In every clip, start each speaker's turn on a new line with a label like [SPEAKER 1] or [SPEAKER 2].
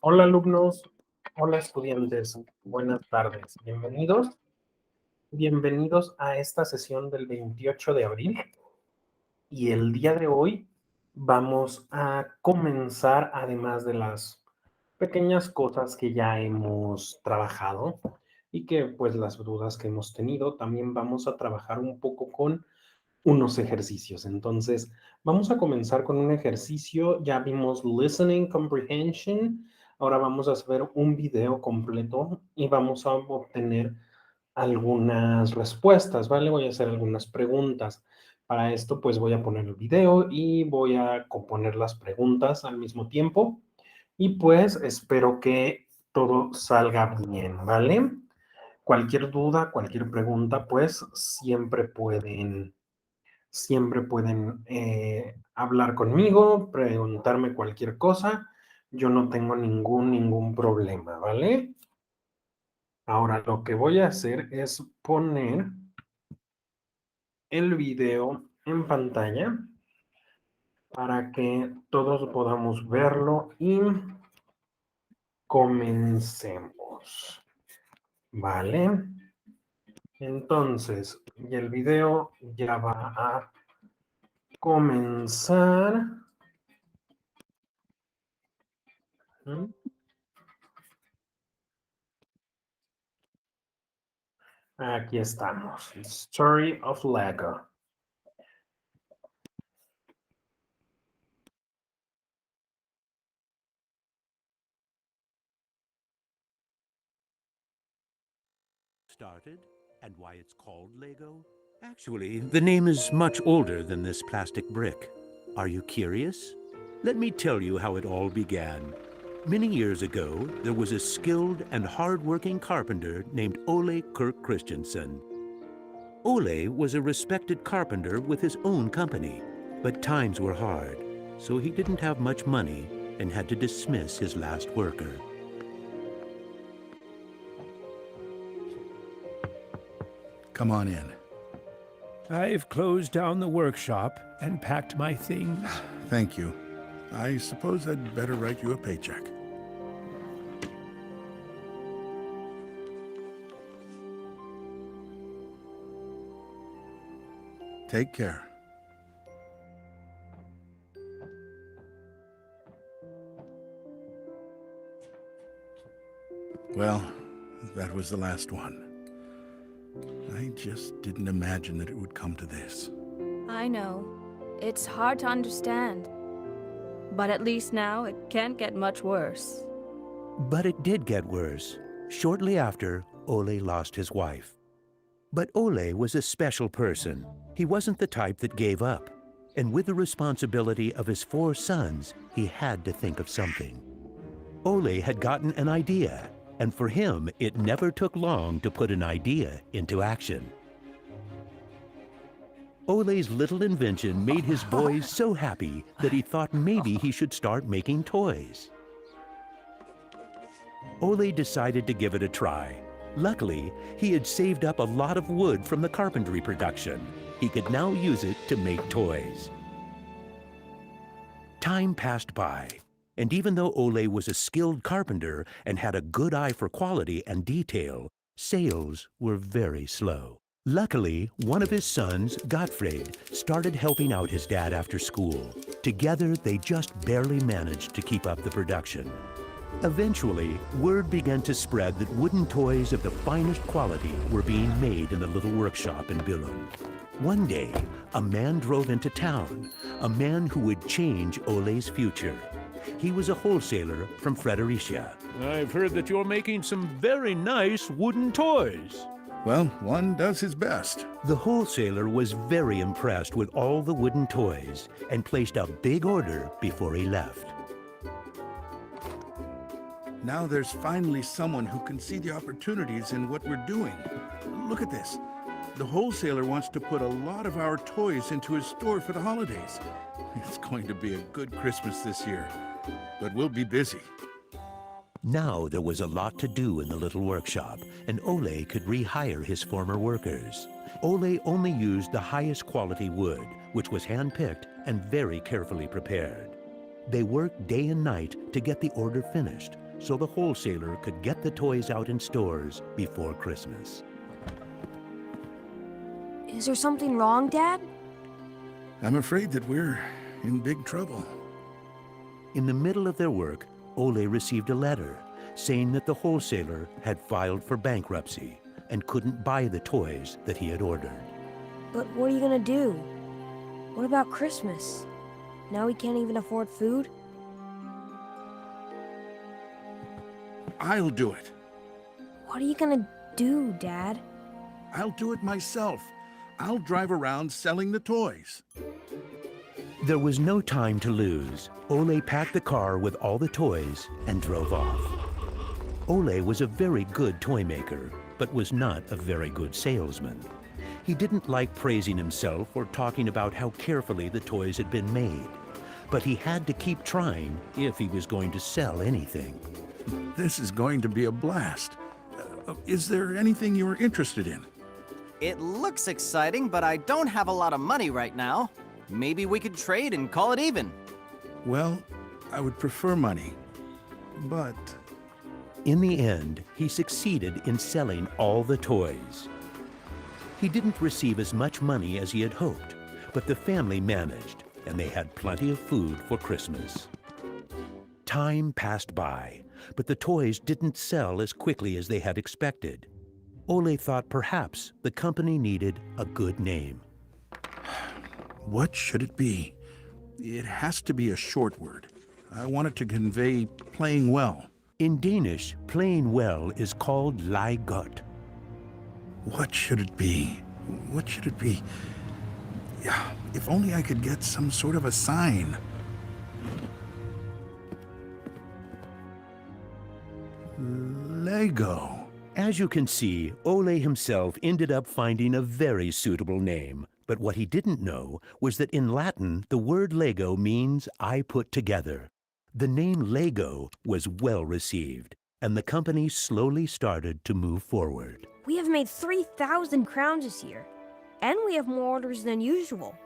[SPEAKER 1] Hola alumnos, hola estudiantes, buenas tardes. Bienvenidos a esta sesión del 28 de abril y el día de hoy vamos a comenzar, además de las pequeñas cosas que ya hemos trabajado y que pues las dudas que hemos tenido, también vamos a trabajar un poco con unos ejercicios. Entonces, vamos a comenzar con un ejercicio. Ya vimos listening comprehension. Ahora vamos a hacer un video completo y vamos a obtener algunas respuestas, ¿vale? Voy a hacer algunas preguntas. Para esto, pues voy a poner el video y voy a componer las preguntas al mismo tiempo. Y pues espero que todo salga bien, ¿vale? Cualquier duda, cualquier pregunta, pues siempre pueden hablar conmigo, preguntarme cualquier cosa. Yo no tengo ningún problema, ¿vale? Ahora lo que voy a hacer es poner el video en pantalla para que todos podamos verlo y comencemos, ¿vale? Entonces, y el video ya va a comenzar. ¿Mm? Aquí estamos. Story of Lego.
[SPEAKER 2] Started and why it's called Lego? Actually, the name is much older than this plastic brick. Are you curious? Let me tell you how it all began. Many years ago, there was a skilled and hard-working carpenter named Ole Kirk Christensen. Ole was a respected carpenter with his own company, but times were hard, so he didn't have much money and had to dismiss his last worker.
[SPEAKER 3] Come on in.
[SPEAKER 4] I've closed down the workshop and packed my things.
[SPEAKER 3] Thank you. I suppose I'd better write you a paycheck. Take care. Well, that was the last one. I just didn't imagine that it would come to this.
[SPEAKER 5] I know. It's hard to understand. But at least now it can't get much worse.
[SPEAKER 2] But it did get worse. Shortly after, Ole lost his wife. But Ole was a special person. He wasn't the type that gave up. And with the responsibility of his 4 sons, he had to think of something. Ole had gotten an idea, and for him, it never took long to put an idea into action. Ole's little invention made his boys so happy that he thought maybe he should start making toys. Ole decided to give it a try. Luckily, he had saved up a lot of wood from the carpentry production. He could now use it to make toys. Time passed by, and even though Ole was a skilled carpenter and had a good eye for quality and detail, sales were very slow. Luckily, one of his sons, Gottfried, started helping out his dad after school. Together, they just barely managed to keep up the production. Eventually, word began to spread that wooden toys of the finest quality were being made in the little workshop in Billund. One day, a man drove into town, a man who would change Ole's future. He was a wholesaler from Fredericia.
[SPEAKER 4] I've heard that you're making some very nice wooden toys.
[SPEAKER 3] Well, one does his best.
[SPEAKER 2] The wholesaler was very impressed with all the wooden toys and placed a big order before he left.
[SPEAKER 3] Now there's finally someone who can see the opportunities in what we're doing. Look at this. The wholesaler wants to put a lot of our toys into his store for the holidays. It's going to be a good Christmas this year, but we'll be busy.
[SPEAKER 2] Now there was a lot to do in the little workshop, and Ole could rehire his former workers. Ole only used the highest quality wood, which was hand-picked and very carefully prepared. They worked day and night to get the order finished, so the wholesaler could get the toys out in stores before Christmas.
[SPEAKER 6] Is there something wrong, Dad?
[SPEAKER 3] I'm afraid that we're in big trouble.
[SPEAKER 2] In the middle of their work, Ole received a letter saying that the wholesaler had filed for bankruptcy and couldn't buy the toys that he had ordered.
[SPEAKER 6] But what are you gonna do? What about Christmas? Now we can't even afford food?
[SPEAKER 3] I'll do it.
[SPEAKER 6] What are you gonna do, Dad?
[SPEAKER 3] I'll do it myself. I'll drive around selling the toys.
[SPEAKER 2] There was no time to lose. Ole packed the car with all the toys and drove off. Ole was a very good toy maker, but was not a very good salesman. He didn't like praising himself or talking about how carefully the toys had been made. But he had to keep trying if he was going to sell anything.
[SPEAKER 3] This is going to be a blast. Is there anything you're interested in?
[SPEAKER 7] It looks exciting, but I don't have a lot of money right now. Maybe we could trade and call it even.
[SPEAKER 3] Well, I would prefer money, but
[SPEAKER 2] In the end, he succeeded in selling all the toys. He didn't receive as much money as he had hoped, but the family managed, and they had plenty of food for Christmas. Time passed by, but the toys didn't sell as quickly as they had expected. Ole thought perhaps the company needed a good name.
[SPEAKER 3] what should it be? It has to be a short word. I want it to convey playing well.
[SPEAKER 2] In Danish, playing well is called leg godt.
[SPEAKER 3] What should it be? What should it be? Yeah, if only I could get some sort of a sign. Lego.
[SPEAKER 2] As you can see, Ole himself ended up finding a very suitable name. But what he didn't know was that in Latin, the word Lego means I put together. The name Lego was well received, and the company slowly started to move forward.
[SPEAKER 6] We have made 3,000 crowns this year, and we have more orders than usual.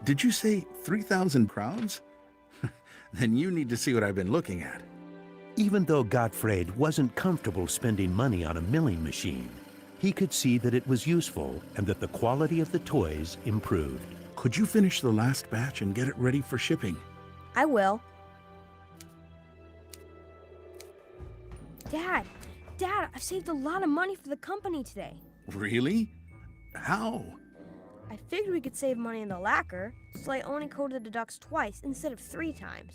[SPEAKER 3] Did you say 3,000 crowns? Then you need to see what I've been looking at.
[SPEAKER 2] Even though Gottfried wasn't comfortable spending money on a milling machine, he could see that it was useful and that the quality of the toys improved.
[SPEAKER 3] Could you finish the last batch and get it ready for shipping?
[SPEAKER 6] I will. Dad, I've saved a lot of money for the company today.
[SPEAKER 3] Really? How?
[SPEAKER 6] I figured we could save money in the lacquer, so I only coated the ducks twice instead of 3 times.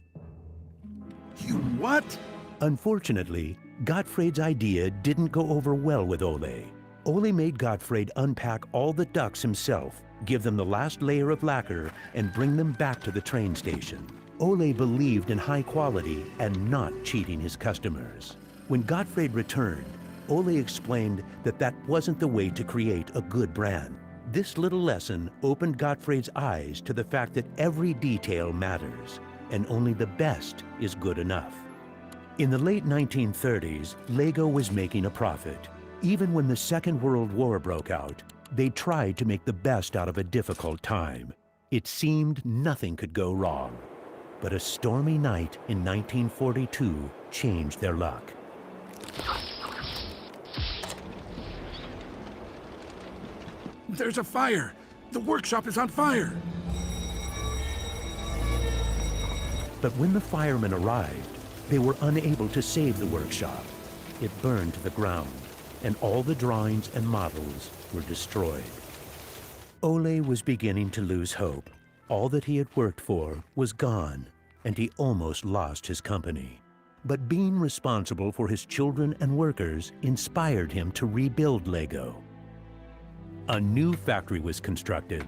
[SPEAKER 3] You what?
[SPEAKER 2] Unfortunately, Gottfried's idea didn't go over well with Ole. Ole made Gottfried unpack all the ducks himself, give them the last layer of lacquer, and bring them back to the train station. Ole believed in high quality and not cheating his customers. When Gottfried returned, Ole explained that that wasn't the way to create a good brand. This little lesson opened Gottfried's eyes to the fact that every detail matters, and only the best is good enough. In the late 1930s, Lego was making a profit. Even when the Second World War broke out, they tried to make the best out of a difficult time. It seemed nothing could go wrong. But a stormy night in 1942 changed their luck.
[SPEAKER 3] There's a fire! The workshop is on fire!
[SPEAKER 2] But when the firemen arrived, they were unable to save the workshop. It burned to the ground, and all the drawings and models were destroyed. Ole was beginning to lose hope. All that he had worked for was gone, and he almost lost his company. But being responsible for his children and workers inspired him to rebuild Lego. A new factory was constructed.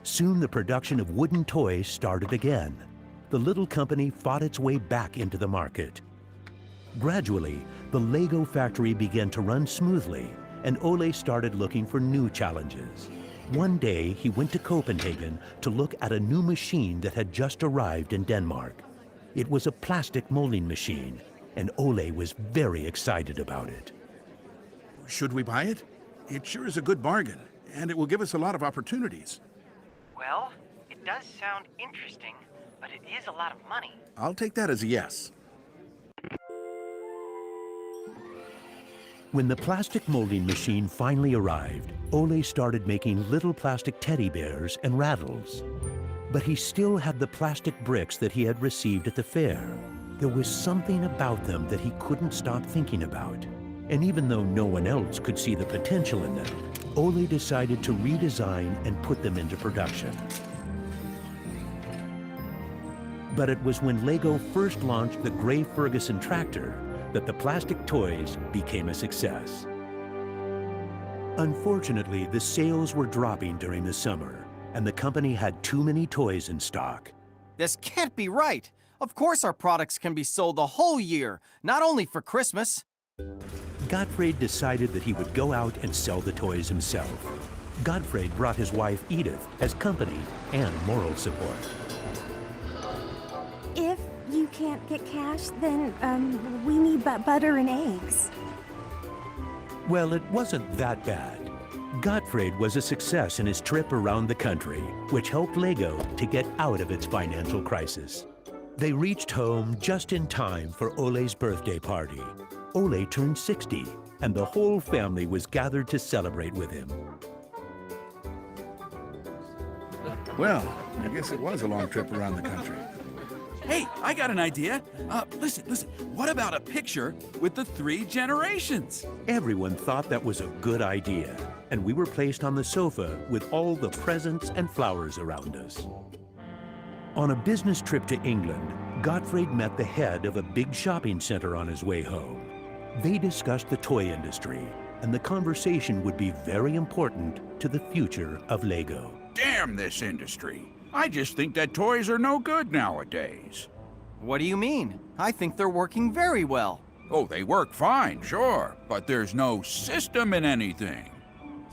[SPEAKER 2] Soon the production of wooden toys started again. The little company fought its way back into the market. Gradually, the Lego factory began to run smoothly, and Ole started looking for new challenges. One day, he went to Copenhagen to look at a new machine that had just arrived in Denmark. It was a plastic molding machine, and Ole was very excited about it.
[SPEAKER 3] Should we buy it? It sure is a good bargain, and it will give us a lot of opportunities.
[SPEAKER 8] Well, it does sound interesting, but it is a lot of money.
[SPEAKER 3] I'll take that as a yes.
[SPEAKER 2] When the plastic molding machine finally arrived, Ole started making little plastic teddy bears and rattles. But he still had the plastic bricks that he had received at the fair. There was something about them that he couldn't stop thinking about. And even though no one else could see the potential in them, Ole decided to redesign and put them into production. But it was when Lego first launched the Gray Ferguson tractor that the plastic toys became a success. Unfortunately, the sales were dropping during the summer, and the company had too many toys in stock.
[SPEAKER 7] This can't be right. Of course our products can be sold the whole year, not only for Christmas.
[SPEAKER 2] Gottfried decided that he would go out and sell the toys himself. Gottfried brought his wife Edith as company and moral support.
[SPEAKER 9] If you can't get cash, then we need butter and eggs.
[SPEAKER 2] Well, it wasn't that bad. Gottfried was a success in his trip around the country, which helped Lego to get out of its financial crisis. They reached home just in time for Ole's birthday party. Ole turned 60, and the whole family was gathered to celebrate with him.
[SPEAKER 3] Well, I guess it was a long trip around the country.
[SPEAKER 10] Hey, I got an idea. Listen. What about a picture with the 3 generations?
[SPEAKER 2] Everyone thought that was a good idea, and we were placed on the sofa with all the presents and flowers around us. On a business trip to England, Gottfried met the head of a big shopping center on his way home. They discussed the toy industry, and the conversation would be very important to the future of Lego.
[SPEAKER 11] Damn this industry. I just think that toys are no good nowadays.
[SPEAKER 7] What do you mean? I think they're working very well.
[SPEAKER 11] Oh, they work fine, sure, but there's no system in anything.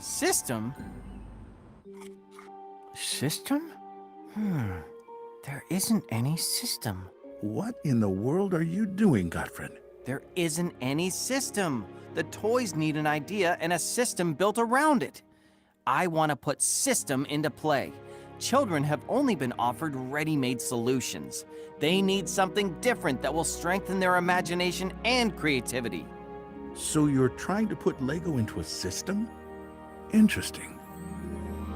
[SPEAKER 7] System? System? There isn't any system.
[SPEAKER 3] What in the world are you doing, Gottfried?
[SPEAKER 7] There isn't any system. The toys need an idea and a system built around it. I want to put system into play. Children have only been offered ready-made solutions. They need something different that will strengthen their imagination and creativity.
[SPEAKER 3] So you're trying to put Lego into a system? Interesting.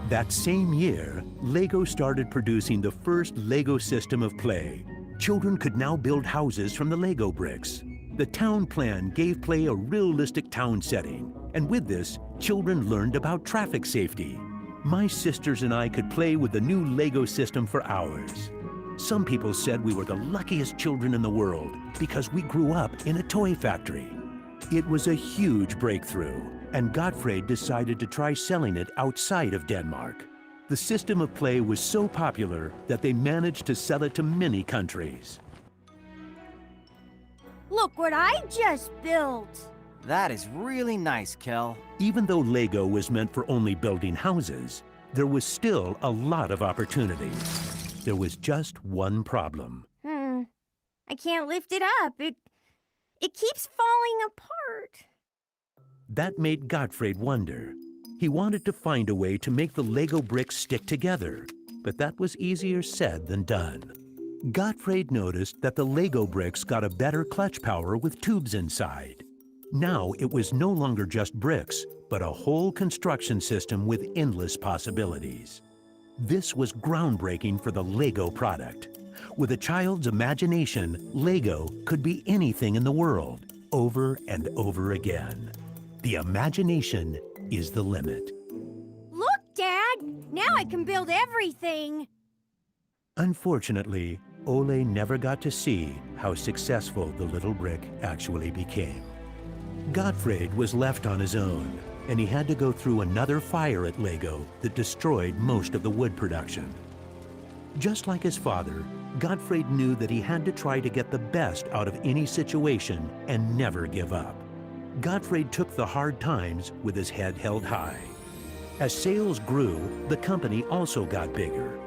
[SPEAKER 2] That same year, Lego started producing the first Lego system of play. Children could now build houses from the Lego bricks. The town plan gave play a realistic town setting, and with this, children learned about traffic safety. My sisters and I could play with the new Lego system for hours. Some people said we were the luckiest children in the world because we grew up in a toy factory. It was a huge breakthrough, and Gottfried decided to try selling it outside of Denmark. The system of play was so popular that they managed to sell it to many countries.
[SPEAKER 9] Look what I just built!
[SPEAKER 7] That is really nice, Kel.
[SPEAKER 2] Even though Lego was meant for only building houses, there was still a lot of opportunities. There was just one problem.
[SPEAKER 9] I can't lift it up. It keeps falling apart.
[SPEAKER 2] That made Gottfried wonder. He wanted to find a way to make the Lego bricks stick together, but that was easier said than done. Gottfried noticed that the Lego bricks got a better clutch power with tubes inside. Now it was no longer just bricks, but a whole construction system with endless possibilities. This was groundbreaking for the Lego product. With a child's imagination, Lego could be anything in the world, over and over again. The imagination is the limit.
[SPEAKER 9] Look, Dad! Now I can build everything!
[SPEAKER 2] Unfortunately, Ole never got to see how successful the little brick actually became. Gottfried was left on his own, and he had to go through another fire at Lego that destroyed most of the wood production. Just like his father, Gottfried knew that he had to try to get the best out of any situation and never give up. Gottfried took the hard times with his head held high. As sales grew, the company also got bigger.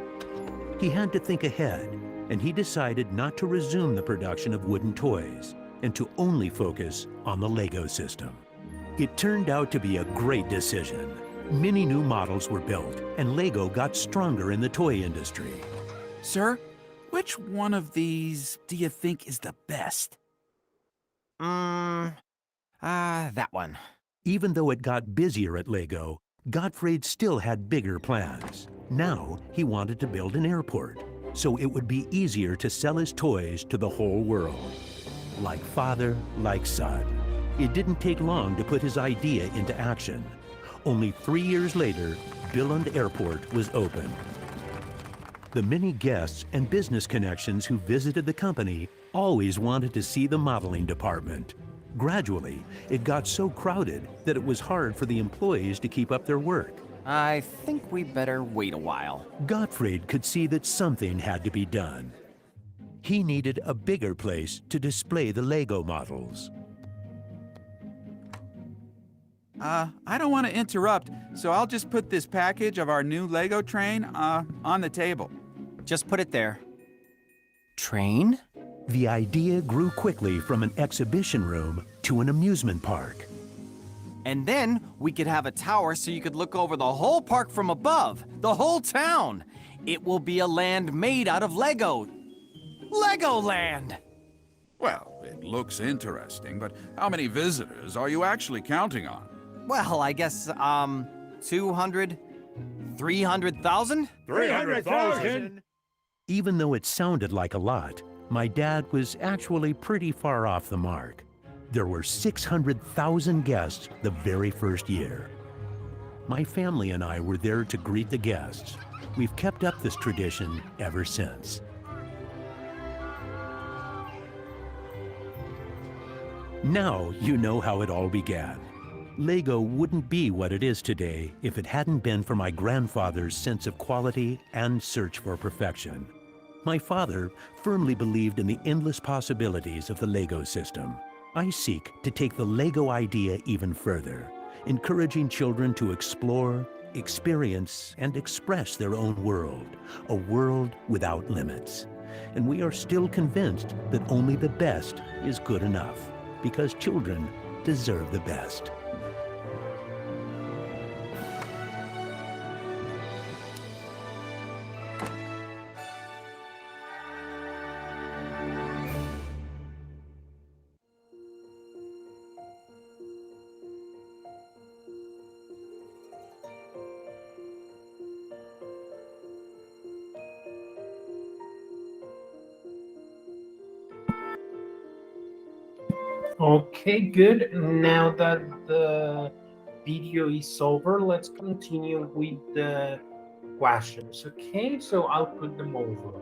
[SPEAKER 2] He had to think ahead, and he decided not to resume the production of wooden toys and to only focus on the Lego system. It turned out to be a great decision. Many new models were built, and Lego got stronger in the toy industry.
[SPEAKER 10] Sir, which one of these do you think is the best?
[SPEAKER 7] That one.
[SPEAKER 2] Even though it got busier at Lego, Gottfried still had bigger plans. Now he wanted to build an airport, so it would be easier to sell his toys to the whole world. Like father, like son. It didn't take long to put his idea into action. Only 3 years later, Billund Airport was opened. The many guests and business connections who visited the company always wanted to see the modeling department. Gradually, it got so crowded that it was hard for the employees to keep up their work.
[SPEAKER 7] I think we better wait a while.
[SPEAKER 2] Gottfried could see that something had to be done. He needed a bigger place to display the Lego models.
[SPEAKER 10] I don't want to interrupt, so I'll just put this package of our new Lego train, on the table.
[SPEAKER 7] Just put it there. Train?
[SPEAKER 2] The idea grew quickly from an exhibition room to an amusement park.
[SPEAKER 7] And then we could have a tower so you could look over the whole park from above, the whole town. It will be a land made out of Lego. Legoland!
[SPEAKER 11] Well, it looks interesting, but how many visitors are you actually counting on?
[SPEAKER 7] Well, I guess, 200, 300,000?
[SPEAKER 4] 300,000?
[SPEAKER 2] Even though it sounded like a lot, my dad was actually pretty far off the mark. There were 600,000 guests the very first year. My family and I were there to greet the guests. We've kept up this tradition ever since. Now you know how it all began. Lego wouldn't be what it is today if it hadn't been for my grandfather's sense of quality and search for perfection. My father firmly believed in the endless possibilities of the Lego system. I seek to take the Lego idea even further, encouraging children to explore, experience, and express their own world, a world without limits. And we are still convinced that only the best is good enough, because children deserve the best.
[SPEAKER 1] Okay, good. Now that the video is over, let's continue with the questions. Okay, so I'll put them over.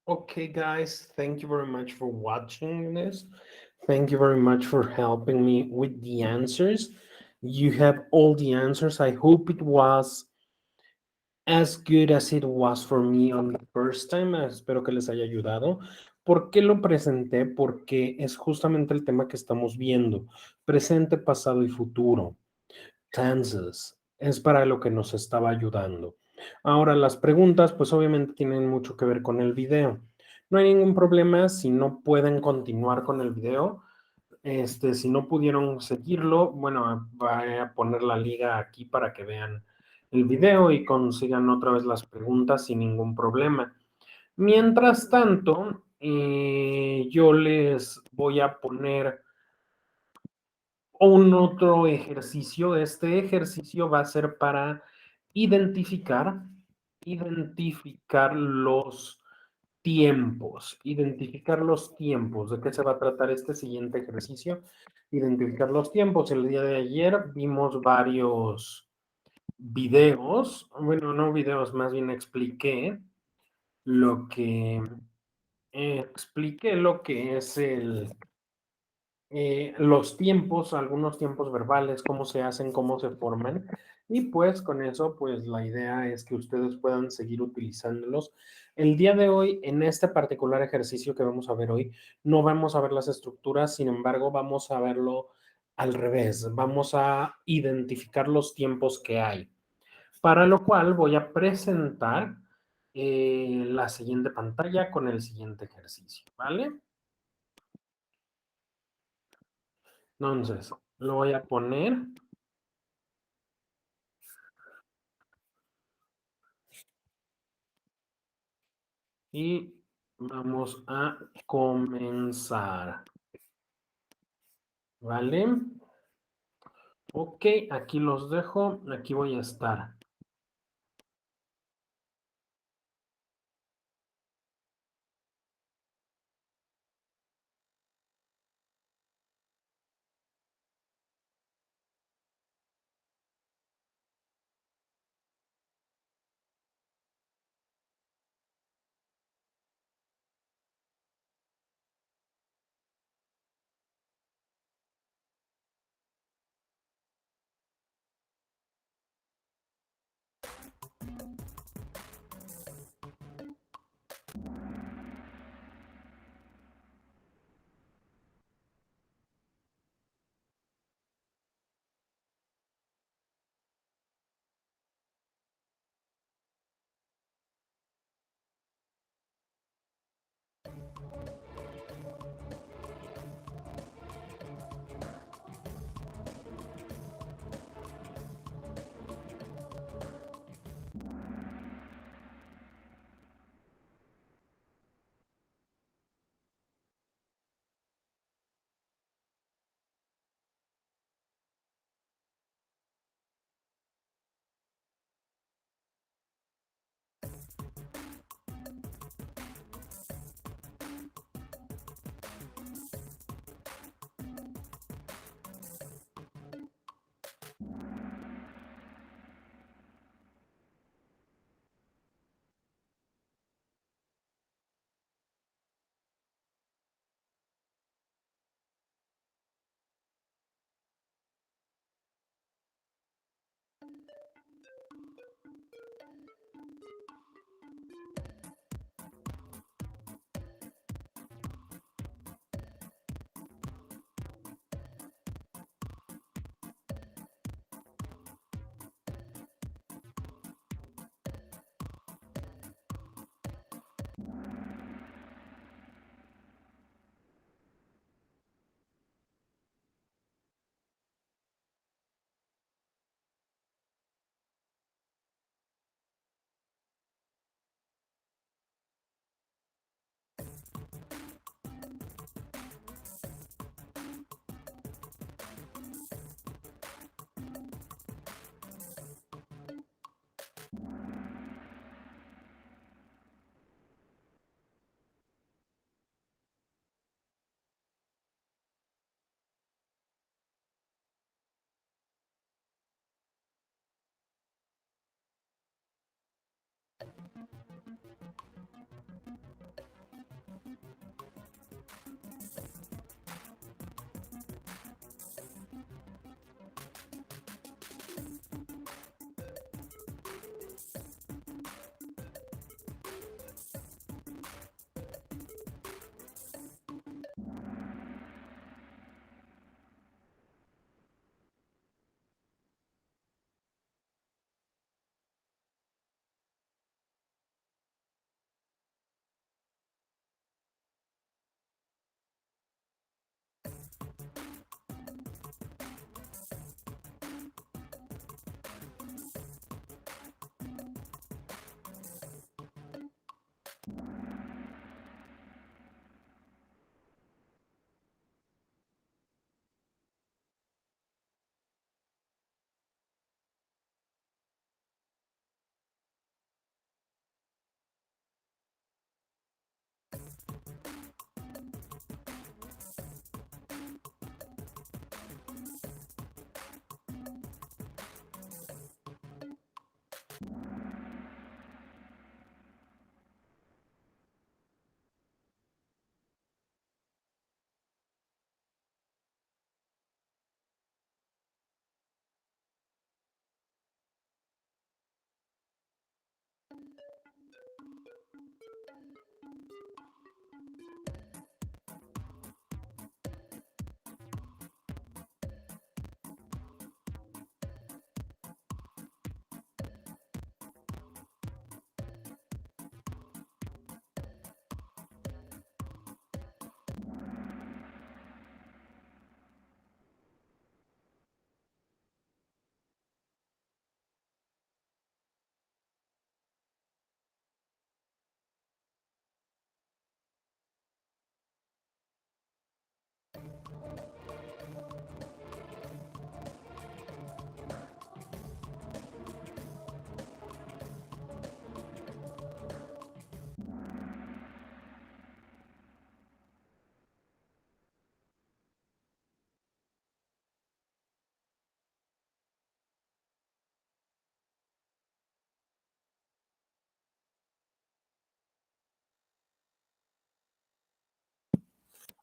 [SPEAKER 1] Okay, guys, thank you very much for watching this. Thank you very much for helping me with the answers. You have all the answers. I hope it was as good as it was for me on the first time. Espero que les haya ayudado. ¿Por qué lo presenté? Porque es justamente el tema que estamos viendo. Presente, pasado y futuro. Tenses. Es para lo que nos estaba ayudando. Ahora, las preguntas, pues obviamente tienen mucho que ver con el video. No hay ningún problema si no pueden continuar con el video. Si no pudieron seguirlo, bueno, voy a poner la liga aquí para que vean el video y consigan otra vez las preguntas sin ningún problema. Mientras tanto, yo les voy a poner un otro ejercicio. Este ejercicio va a ser para identificar, identificar los tiempos, identificar los tiempos. ¿De qué se va a tratar este siguiente ejercicio? Identificar los tiempos. El día de ayer vimos varios videos, bueno, no videos, más bien lo que expliqué lo que es los tiempos, algunos tiempos verbales, cómo se hacen, cómo se forman. Y pues con eso, pues la idea es que ustedes puedan seguir utilizándolos. El día de hoy, en este particular ejercicio que vamos a ver hoy, no vamos a ver las estructuras, sin embargo, vamos a verlo al revés. Vamos a identificar los tiempos que hay. Para lo cual voy a presentar la siguiente pantalla con el siguiente ejercicio, ¿vale? Entonces, lo voy a poner y vamos a comenzar, ¿vale? Ok, aquí los dejo, aquí voy a estar.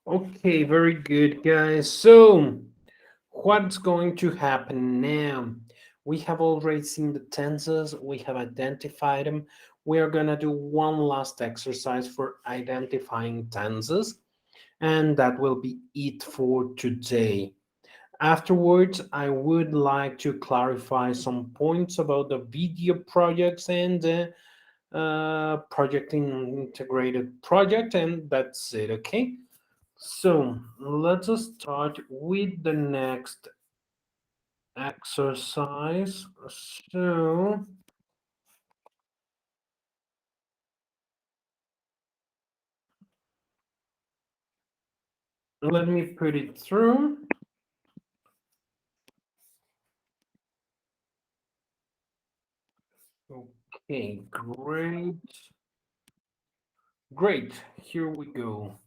[SPEAKER 1] Okay, very good, guys. So, what's going to happen now? We have already seen the tenses, we have identified them. We are going to do one last exercise for identifying tenses, and that will be it for today. Afterwards, I would like to clarify some points about the video projects and the project integrated project, and that's it, okay? So let us start with the next exercise. So let me put it through. Okay, great. Great, here we go.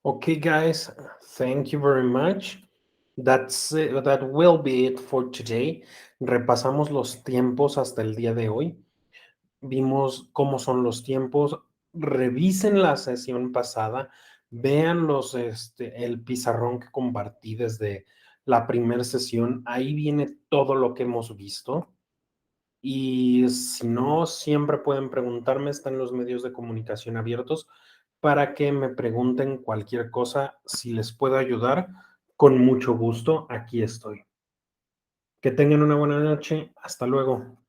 [SPEAKER 1] Okay, guys, thank you very much. That's it, that will be it for today. Repasamos los tiempos hasta el día de hoy. Vimos cómo son los tiempos. Revisen la sesión pasada. Vean el pizarrón que compartí desde la primera sesión. Ahí viene todo lo que hemos visto. Y si no, siempre pueden preguntarme. Están los medios de comunicación abiertos para que me pregunten cualquier cosa. Si les puedo ayudar, con mucho gusto, aquí estoy. Que tengan una buena noche. Hasta luego.